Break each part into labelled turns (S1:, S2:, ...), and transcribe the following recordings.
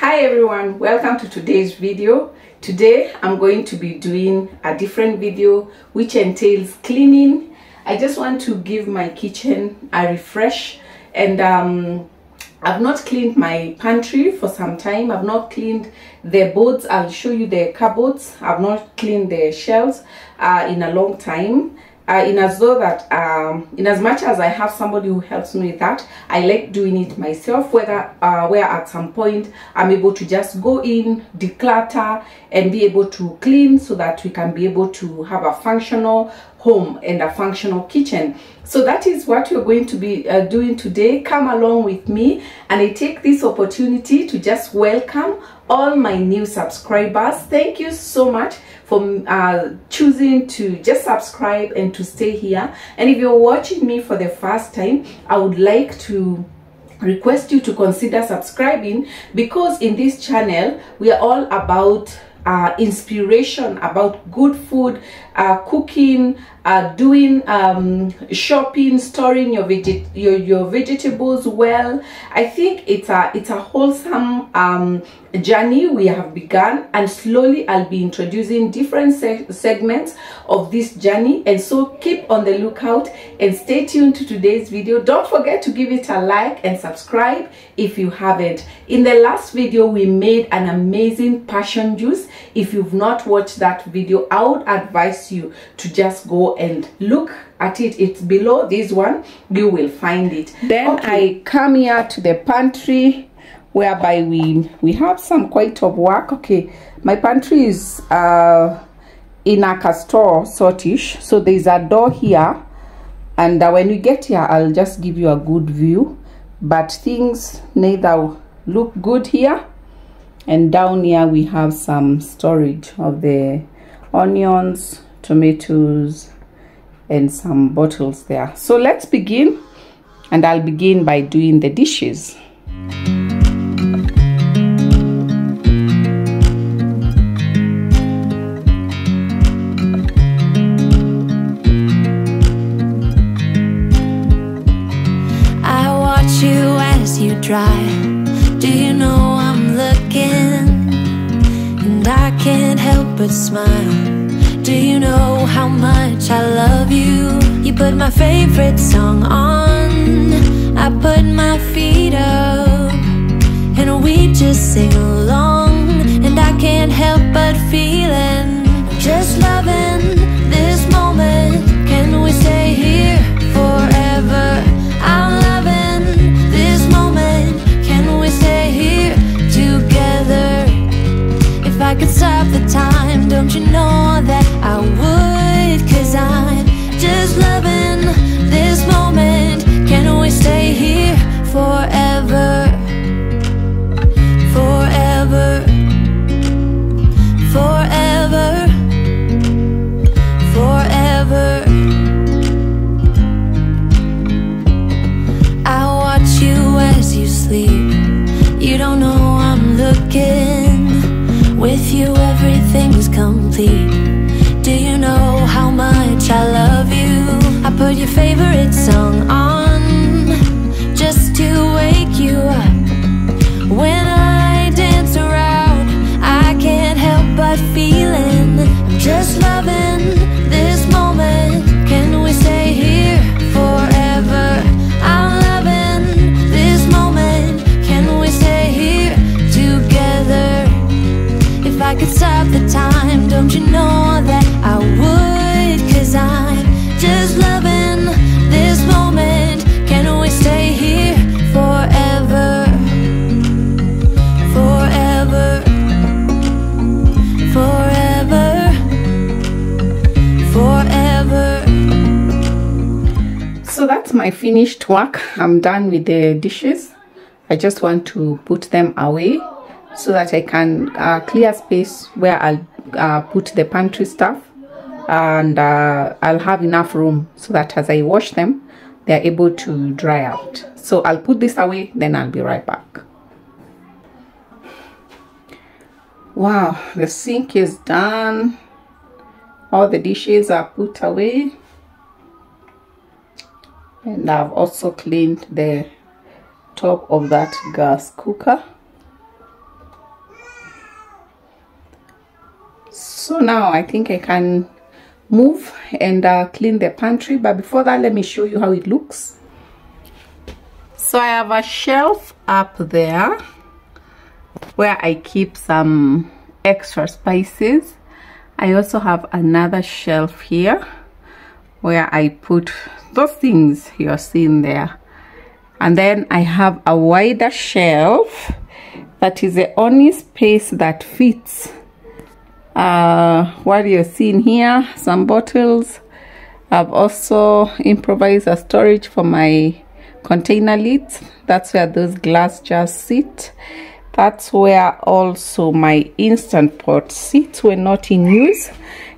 S1: Hi everyone, welcome to today's video. Today I'm going to be doing a different video which entails cleaning. I just want to give my kitchen a refresh, and I've not cleaned my pantry for some time. I've not cleaned the boards. I'll show you the cupboards. I've not cleaned the shelves in a long time. In as much as I have somebody who helps me with that, I like doing it myself, where at some point I'm able to just go in, declutter, and be able to clean so that we can be able to have a functional home and a functional kitchen. So that is what we're going to be doing today. Come along with me, and I take this opportunity to just welcome all my new subscribers. Thank you so much for choosing to just subscribe and to stay here. And if you're watching me for the first time, I would like to request you to consider subscribing, because in this channel we are all about inspiration, about good food, cooking, doing shopping, storing your vegetables well. I think it's a wholesome journey we have begun, and slowly I'll be introducing different segments of this journey. And so keep on the lookout and stay tuned to today's video. Don't forget to give it a like and subscribe if you haven't. In the last video we made an amazing passion juice. If you've not watched that video, I would advise you to just go and look at it. It's below this one, you will find it. Then I come here to the pantry, whereby we have some quite of work. Okay, my pantry is in a castor sortish, so there's a door here, and when we get here I'll just give you a good view, but things neither look good here. And down here we have some storage of the onions, tomatoes, and some bottles there. So let's begin, and I'll begin by doing the dishes.
S2: I watch you as you drive. Do you know I'm looking? And I can't help but smile. Do you know how much I love you? You put my favorite song on, I put my feet up, and we just sing along. And I can't help but feeling, just loving this moment. Can we stay here forever? I'm loving this moment. Can we stay here together? If I could stop the time, don't you know that I would? 'Cause I'm just loving this moment. Can we stay here forever? Forever. Forever. Forever. I watch you as you sleep. You don't know I'm looking. With you everything's complete. Do you know how much I love you? I put your favorite song on, just to wake you up. When I dance around, I can't help but feeling, I'm just loving this moment. Can we stay here forever? I'm loving this moment. Can we stay here together? If I could stop the time, don't you know that I would? 'Cause I'm just loving this moment. Can we stay here forever? Forever. Forever. Forever.
S1: So that's my finished work. I'm done with the dishes. I just want to put them away so that I can clear space where I'll put the pantry stuff, and I'll have enough room so that as I wash them, they're able to dry out. So I'll put this away, then I'll be right back. Wow, the sink is done. All the dishes are put away, and I've also cleaned the top of that gas cooker. So now I think I can move and clean the pantry, but before that, let me show you how it looks. So I have a shelf up there where I keep some extra spices. I also have another shelf here where I put those things you're seeing there. And then I have a wider shelf that is the only space that fits what you're seeing here. Some bottles. I've also improvised a storage for my container lids. That's where those glass jars sit. That's where also my instant pot sits when not in use.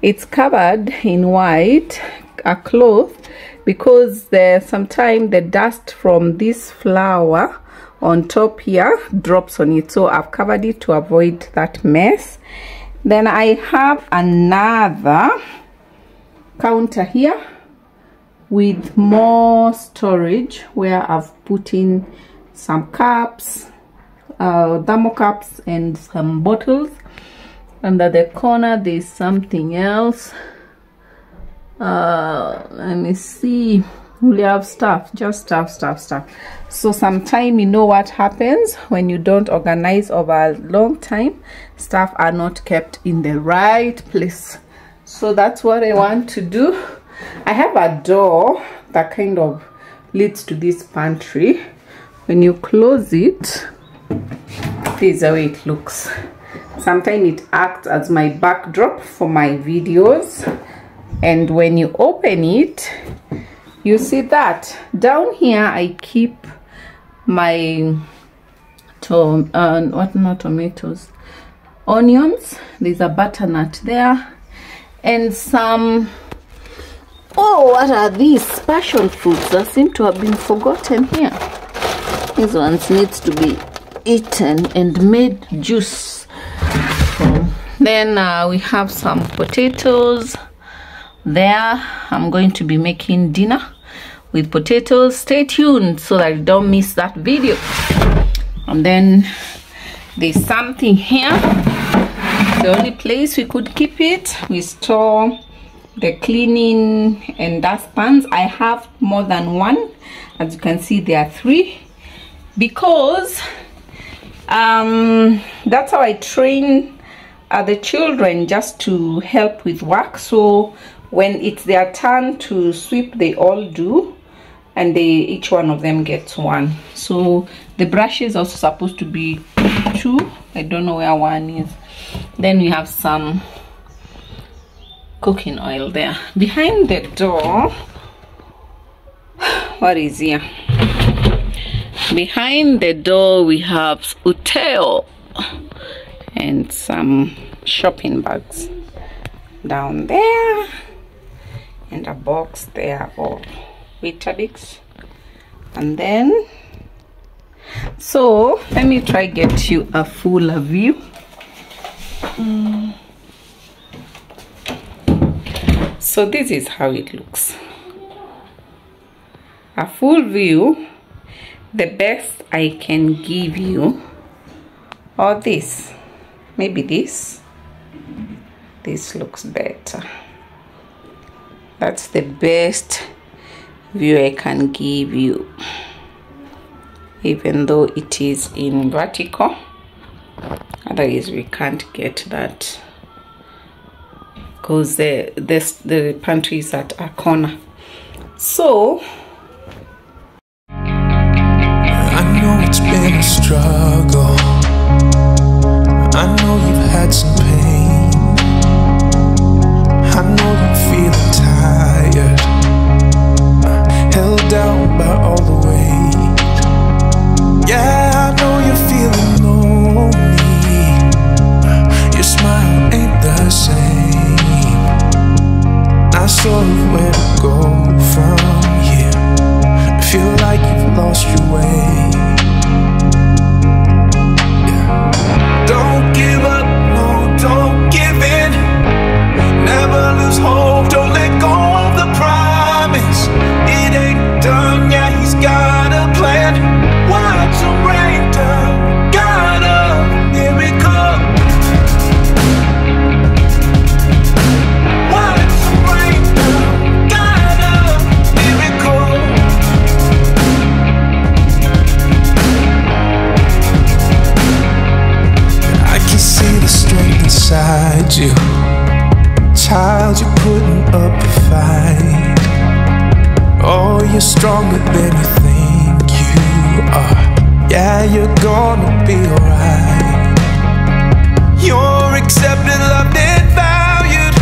S1: It's covered in white, a cloth, because sometimes the dust from this flour on top here drops on it. So I've covered it to avoid that mess. Then I have another counter here with more storage where I've put in some cups, thermocups, and some bottles. Under the corner there's something else. Let me see. We have stuff, just stuff. So sometimes, you know what happens when you don't organize over a long time, stuff are not kept in the right place. So that's what I want to do. I have a door that kind of leads to this pantry. When you close it, this is how it looks. Sometimes it acts as my backdrop for my videos, and when you open it, you see that down here I keep my onions. There's a butternut there, and some, oh, what are these passion fruits that seem to have been forgotten here? These ones needs to be eaten and made juice. Then we have some potatoes there. I'm going to be making dinner with potatoes. Stay tuned so that you don't miss that video. And then there's something here. The only place we could keep it, we store the cleaning and dustpans. I have more than one. As you can see, there are 3, because that's how I train the children, just to help with work. So when it's their turn to sweep, they all do, and each one of them gets 1. So the brush is also supposed to be 2. I don't know where 1 is. Then we have some cooking oil there. Behind the door, what is here? Behind the door we have uteo and some shopping bags down there, and a box there of Weetabix. And then, so let me try get you a fuller view. So this is how it looks. A full view. The best I can give you, or this, maybe this looks better. That's the best view I can give you, even though it is in vertical. Otherwise we can't get that, because the pantry is at a corner. So
S3: it's been a struggle. I know you've had some pain. I know you're feeling tired, held down by all the weight. Yeah, I know you're feeling lonely. Your smile ain't the same. Not sure where to go from here. around you. Child, you're putting up a fight. Oh, you're stronger than you think you are. Yeah, you're gonna be alright. You're accepted, loved and valued.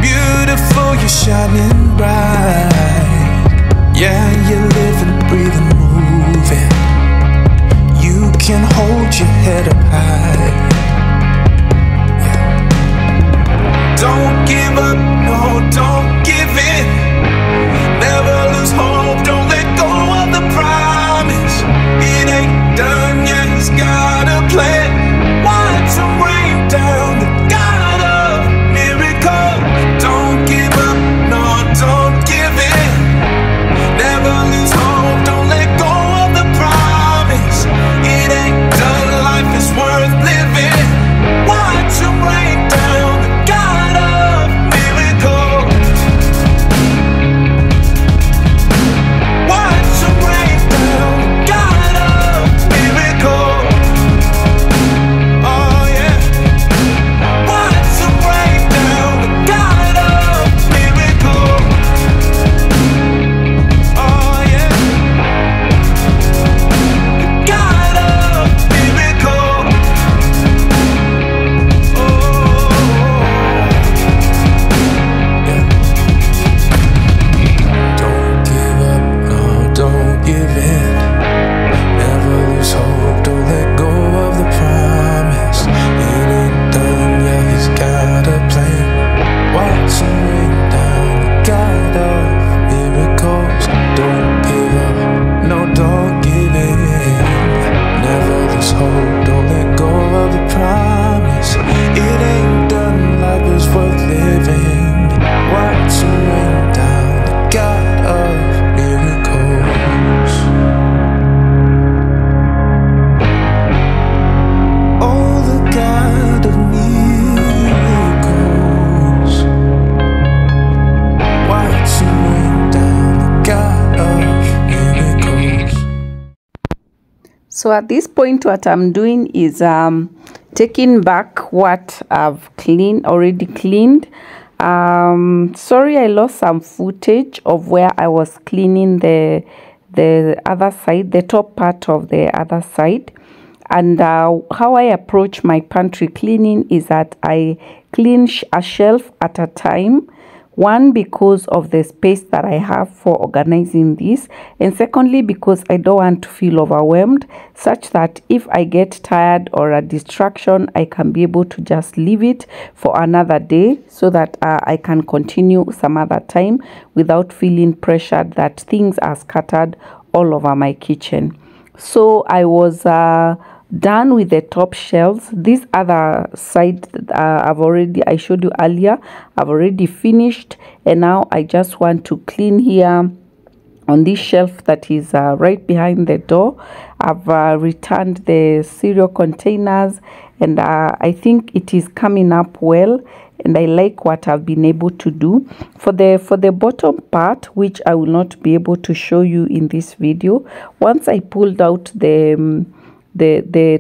S3: Beautiful, you're shining bright. Yeah, you're living, breathing, moving. You can hold your head up high. Don't give up, no, don't give in. Never lose hope, don't let go of the promise. It ain't done yet, he's got a plan. Watch him rain down, the God of miracles. Don't give up, no, don't give in. Never lose hope, don't let go of the promise. It ain't done, life is worth living. Watch him rain down, the God of miracles. Watch him rain down, the God of miracles. Oh yeah. Watch him rain down, the God of miracles. Oh yeah. The God of miracles. Don't give up, no, don't give in. Never lose hope, don't let go of the promise. It ain't done yet, he's got a plan. Watch him rain down, the God of miracles. Don't give up, no, don't give in. Never lose hope, don't let go of the promise. It ain't done, life is worth living. Watch him rain down, the God of miracles. Oh, the God of miracles. Watch him rain down, the God of miracles.
S1: So at this point, what I'm doing is taking back what I've already cleaned. Sorry, I lost some footage of where I was cleaning the other side, the top part of the other side. And how I approach my pantry cleaning is that I clean a shelf at a time. One, because of the space that I have for organizing this, and secondly, because I don't want to feel overwhelmed, such that if I get tired or a distraction, I can be able to just leave it for another day, so that I can continue some other time without feeling pressured that things are scattered all over my kitchen. So I was done with the top shelves. This other side I showed you earlier, I've already finished, and now I just want to clean here on this shelf that is right behind the door. I've returned the cereal containers, and I think it is coming up well, and I like what I've been able to do. For the bottom part, which I will not be able to show you in this video, once I pulled out the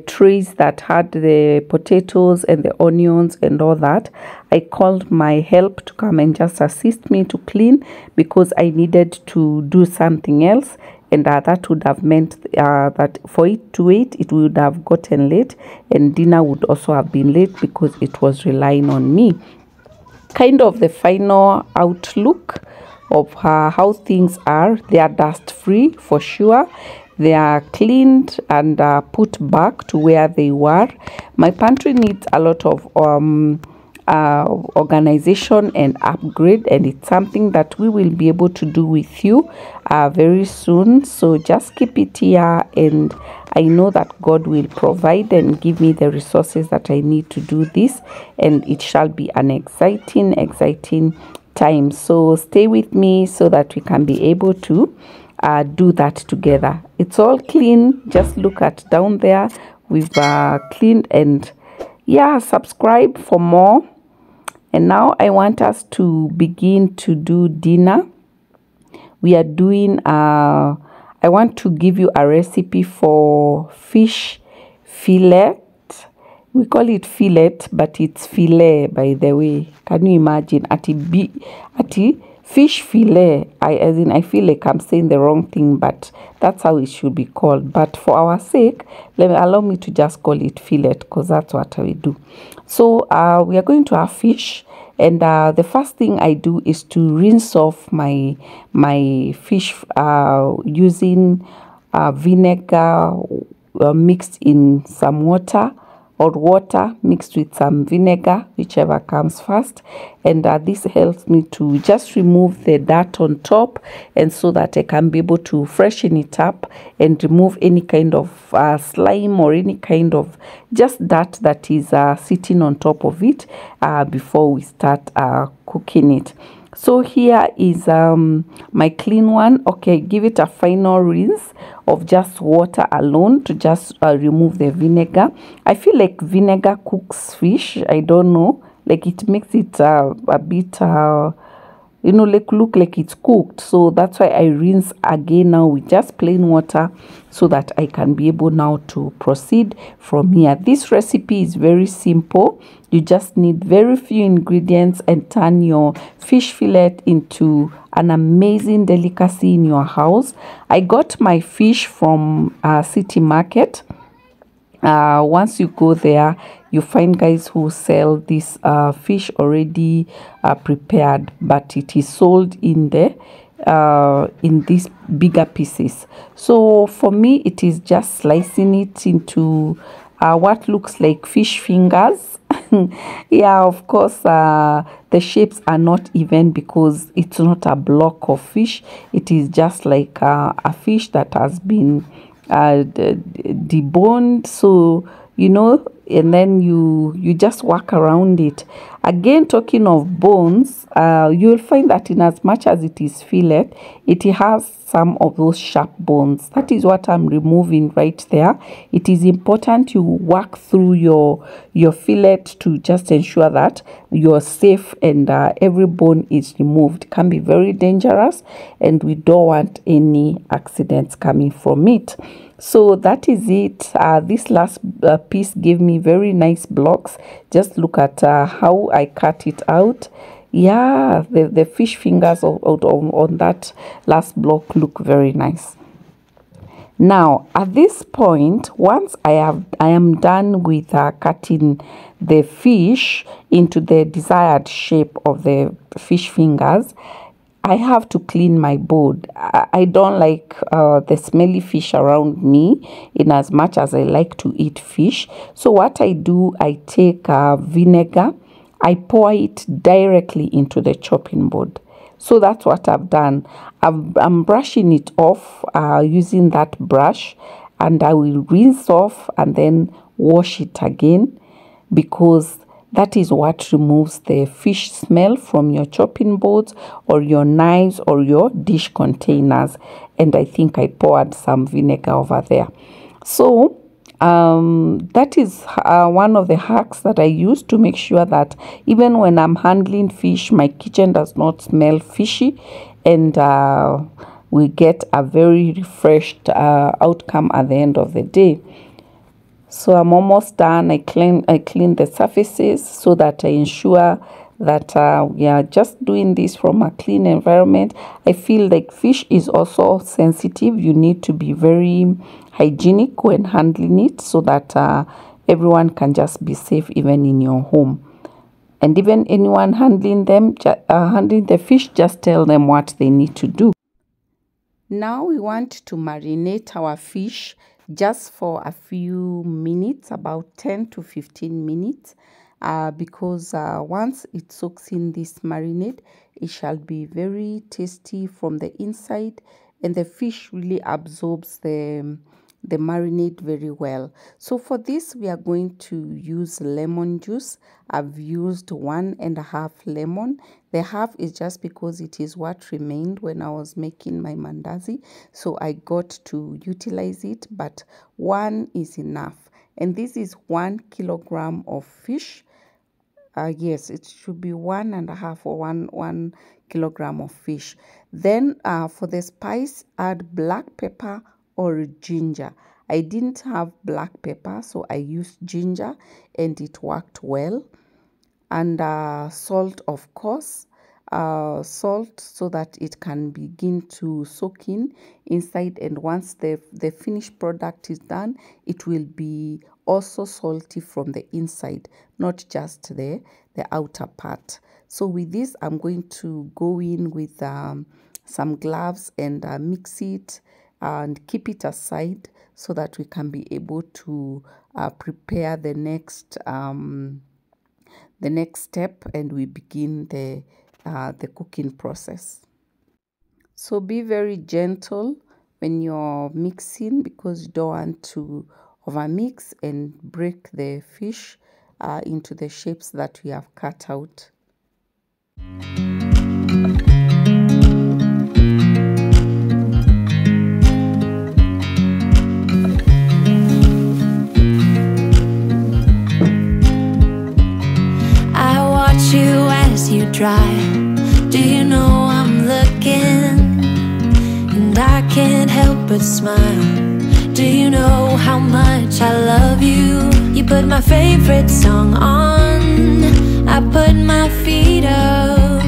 S1: trays that had the potatoes and the onions and all that, I called my help to come and just assist me to clean, because I needed to do something else, and that would have meant that for it to wait, it would have gotten late, and dinner would also have been late because it was relying on me. Kind of the final outlook of how things are. They are dust free for sure. They are cleaned and put back to where they were. My pantry needs a lot of organization and upgrade, and it's something that we will be able to do with you very soon. So just keep it here, and I know that God will provide and give me the resources that I need to do this, and it shall be an exciting time. So stay with me so that we can be able to do that together. It's all clean. Just look at down there. We've cleaned, and yeah, subscribe for more. And now I want us to begin to do dinner. We are doing I want to give you a recipe for fish fillet. we call it fillet, but it's fillet, by the way. Can you imagine? Fish fillet. I feel like I'm saying the wrong thing, but that's how it should be called. But for our sake, allow me to just call it fillet, because that's what we do. So we are going to have fish, and the first thing I do is to rinse off my fish using vinegar mixed in some water, or water mixed with some vinegar, whichever comes first. And this helps me to just remove the dirt on top, and so that I can be able to freshen it up and remove any kind of slime or any kind of just dirt that is sitting on top of it before we start cooking it. So here is my clean one. Okay, give it a final rinse of just water alone to just remove the vinegar. I feel like vinegar cooks fish. I don't know, like it makes it a bit like look like it's cooked. So that's why I rinse again now with just plain water, so that I can be able now to proceed from here. This recipe is very simple. You just need very few ingredients and turn your fish fillet into an amazing delicacy in your house. I got my fish from City Market. Once you go there, you find guys who sell this fish already prepared, but it is sold in these bigger pieces. So for me, it is just slicing it into what looks like fish fingers. Yeah, of course, the shapes are not even, because it's not a block of fish. It is just like a fish that has been deboned, so and then you just work around it. Again, talking of bones, you'll find that in as much as it is fillet, it has some of those sharp bones. That is what I'm removing right there. It is important you work through your fillet to just ensure that you're safe and every bone is removed. It can be very dangerous, and we don't want any accidents coming from it. So that is it. This last piece gave me very nice blocks. Just look at how I cut it out. Yeah, the fish fingers on that last block look very nice. Now at this point, once I am done with cutting the fish into the desired shape of the fish fingers, I have to clean my bowl. I don't like the smelly fish around me, in as much as I like to eat fish. So what I do, I take vinegar, I pour it directly into the chopping board. So that's what I've done. I'm brushing it off using that brush, and I will rinse off and then wash it again, because that is what removes the fish smell from your chopping boards or your knives or your dish containers. And I think I poured some vinegar over there. So that is one of the hacks that I use to make sure that even when I'm handling fish, my kitchen does not smell fishy, and we get a very refreshed outcome at the end of the day. So I'm almost done. I clean the surfaces so that I ensure that we are just doing this from a clean environment. I feel like fish is also sensitive. You need to be very hygienic when handling it, so that everyone can just be safe even in your home. And even anyone handling the fish, just tell them what they need to do. Now we want to marinate our fish just for a few minutes, about 10 to 15 minutes, because once it soaks in this marinade, it shall be very tasty from the inside, and the fish really absorbs the marinade very well. So for this, we are going to use lemon juice. I've used 1.5 lemon. The half is just because it is what remained when I was making my mandazi, so I got to utilize it, but 1 is enough. And this is 1 kilogram of fish. Yes, it should be 1.5 or 1 kilogram of fish. Then for the spice, add black pepper or ginger. I didn't have black pepper, so I used ginger and it worked well. And salt, of course, salt so that it can begin to soak in inside, and once the finished product is done, it will be also salty from the inside, not just the outer part. So with this, I'm going to go in with some gloves and mix it and keep it aside so that we can be able to prepare the next step, and we begin the cooking process. So be very gentle when you're mixing, because you don't want to overmix and break the fish into the shapes that we have cut out.
S2: You dry. Do you know I'm looking, and I can't help but smile? Do you know how much I love you? You put my favorite song on, I put my feet up,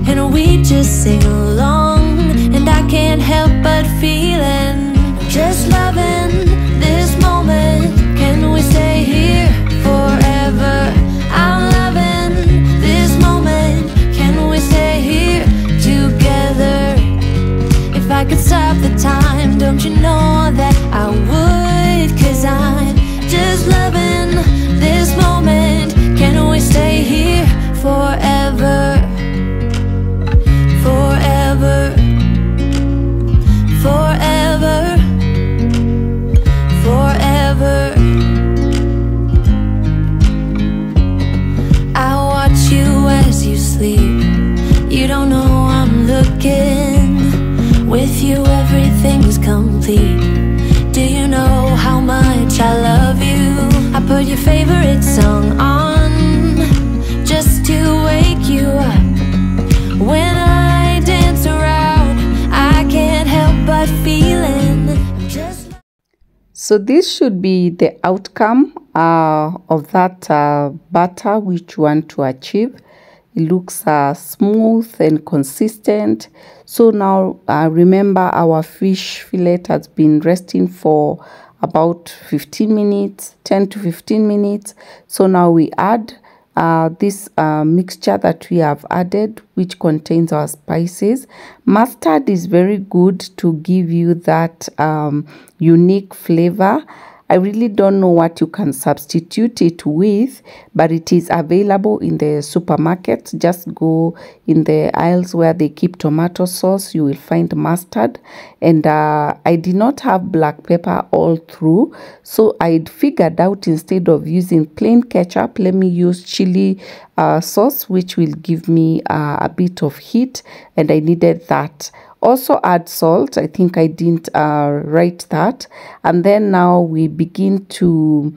S2: and we just sing along, and I can't help but feeling, just loving this moment. Can we stay here forever? I'm loving this moment. Can we stay here together? If I could stop the time, don't you know that I would? 'Cause I'm just loving this moment. Can we stay here forever? Forever. Forever. Forever. I watch you as you sleep. You don't know I'm looking. With you everything's complete. Do you know how much I love you? I put your favorite song on just to wake you up. When I dance around, I can't help but feeling just.
S1: So this should be the outcome of that batter which you want to achieve. It looks smooth and consistent. So now remember, our fish fillet has been resting for about 15 minutes, 10 to 15 minutes. So now we add this mixture that we have added, which contains our spices. Mustard is very good to give you that unique flavor. I really don't know what you can substitute it with, but it is available in the supermarket. Just go in the aisles where they keep tomato sauce. You will find mustard. And I did not have black pepper all through, so I figured out, instead of using plain ketchup, let me use chili sauce, which will give me a bit of heat, and I needed that. Also add salt. I think I didn't write that. And then now we begin to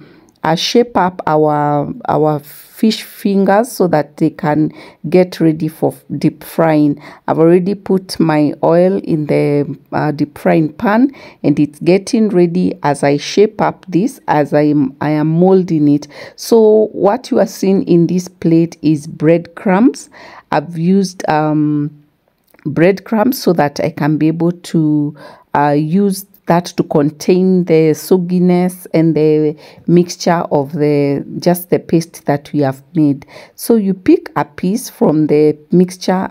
S1: shape up our fish fingers so that they can get ready for deep frying. I've already put my oil in the deep frying pan, and it's getting ready as I shape up this, as I am molding it. So what you are seeing in this plate is breadcrumbs. I've used breadcrumbs so that I can be able to use that to contain the sogginess and the mixture of just the paste that we have made. So you pick a piece from the mixture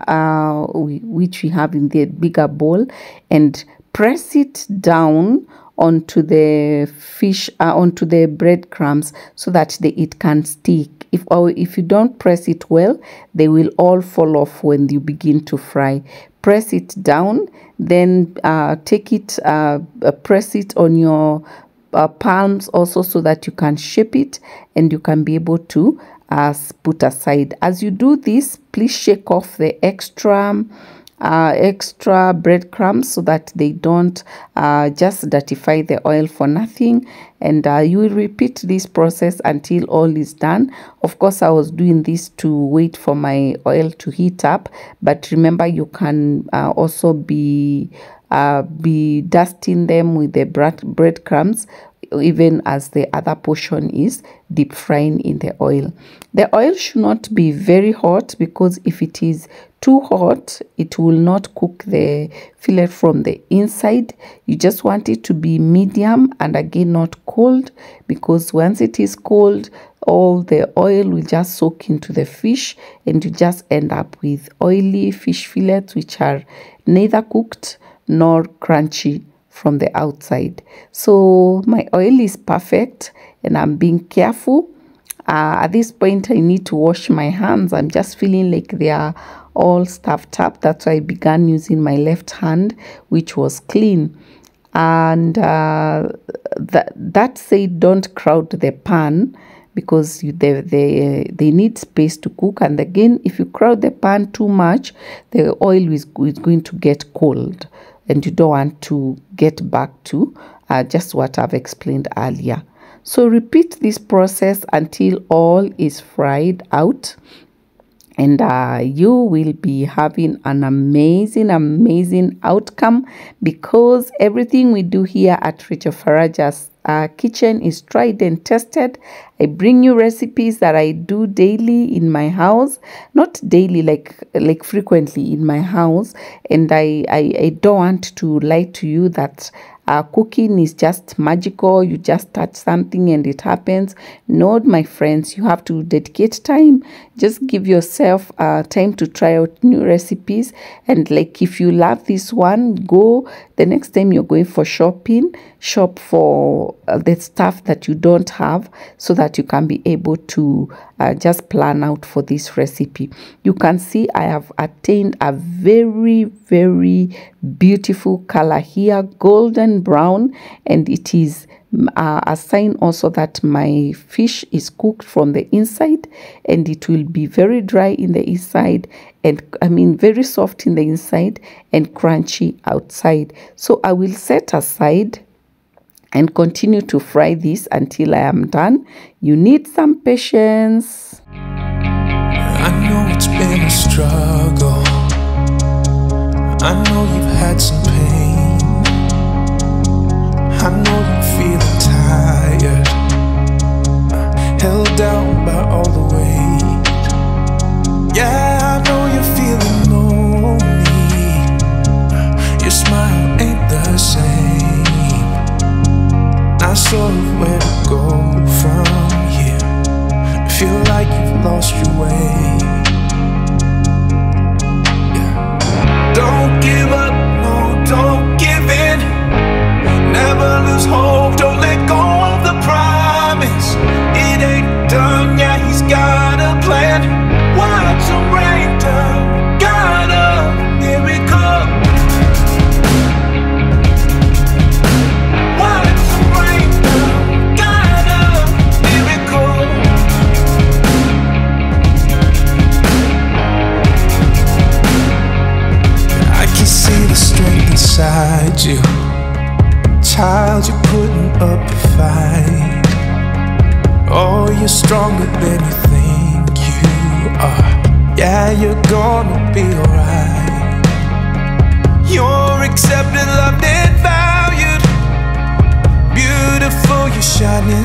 S1: which we have in the bigger bowl, and press it down onto the fish, onto the breadcrumbs, so that it can stick. If you don't press it well, they will all fall off when you begin to fry. Press it down, then take it, press it on your palms also, so that you can shape it and you can be able to put aside. As you do this, please shake off the extra breadcrumbs so that they don't just dirtify the oil for nothing. And you will repeat this process until all is done. Of course, I was doing this to wait for my oil to heat up, but remember, you can also be be dusting them with the breadcrumbs, even as the other portion is deep frying in the oil. The oil should not be very hot, because if it is too hot, it will not cook the fillet from the inside. You just want it to be medium, and again not cold, because once it is cold, all the oil will just soak into the fish, and you just end up with oily fish fillets which are neither cooked nor crunchy from the outside. So my oil is perfect, and I'm being careful. At this point, I need to wash my hands. I'm just feeling like they are all stuffed up. That's why I began using my left hand, which was clean. And that said, don't crowd the pan, because they need space to cook. And again, if you crowd the pan too much, the oil is going to get cold, and you don't want to get back to just what I've explained earlier. So repeat this process until all is fried out, and you will be having an amazing outcome, because everything we do here at Rachel Faraja's kitchen is tried and tested. I bring you recipes that I do daily in my house, not daily, like frequently in my house, and I don't want to lie to you that cooking is just magical. You just touch something and it happens. No, my friends, you have to dedicate time. Just give yourself time to try out new recipes. And like, if you love this one, go the next time you're going for shopping, shop for the stuff that you don't have, so that you can be able to just plan out for this recipe. You can see I have attained a very beautiful color here, golden brown, and it is a sign also that my fish is cooked from the inside, and it will be very dry in the inside, and very soft in the inside and crunchy outside. So I will set aside and continue to fry this until I am done. You need some patience.
S3: I know it's been a struggle. I know you've had some pain. I know you're feeling tired, held down by all the weight. Yeah, I know you're feeling lonely. Your smile ain't the same. Not sure where to go from here. Feel like you've lost your way. Don't give up, no, don't give in. Never lose hope, don't let go of the promise. It ain't done yet, he's got a plan. Watch him rain down, got a miracle. Watch him rain down, got a miracle. I can see the strength inside you. Child, you're putting up a fight. Oh, you're stronger than you think you are. Yeah, you're gonna be alright. You're accepted, loved, and valued. Beautiful, you're shining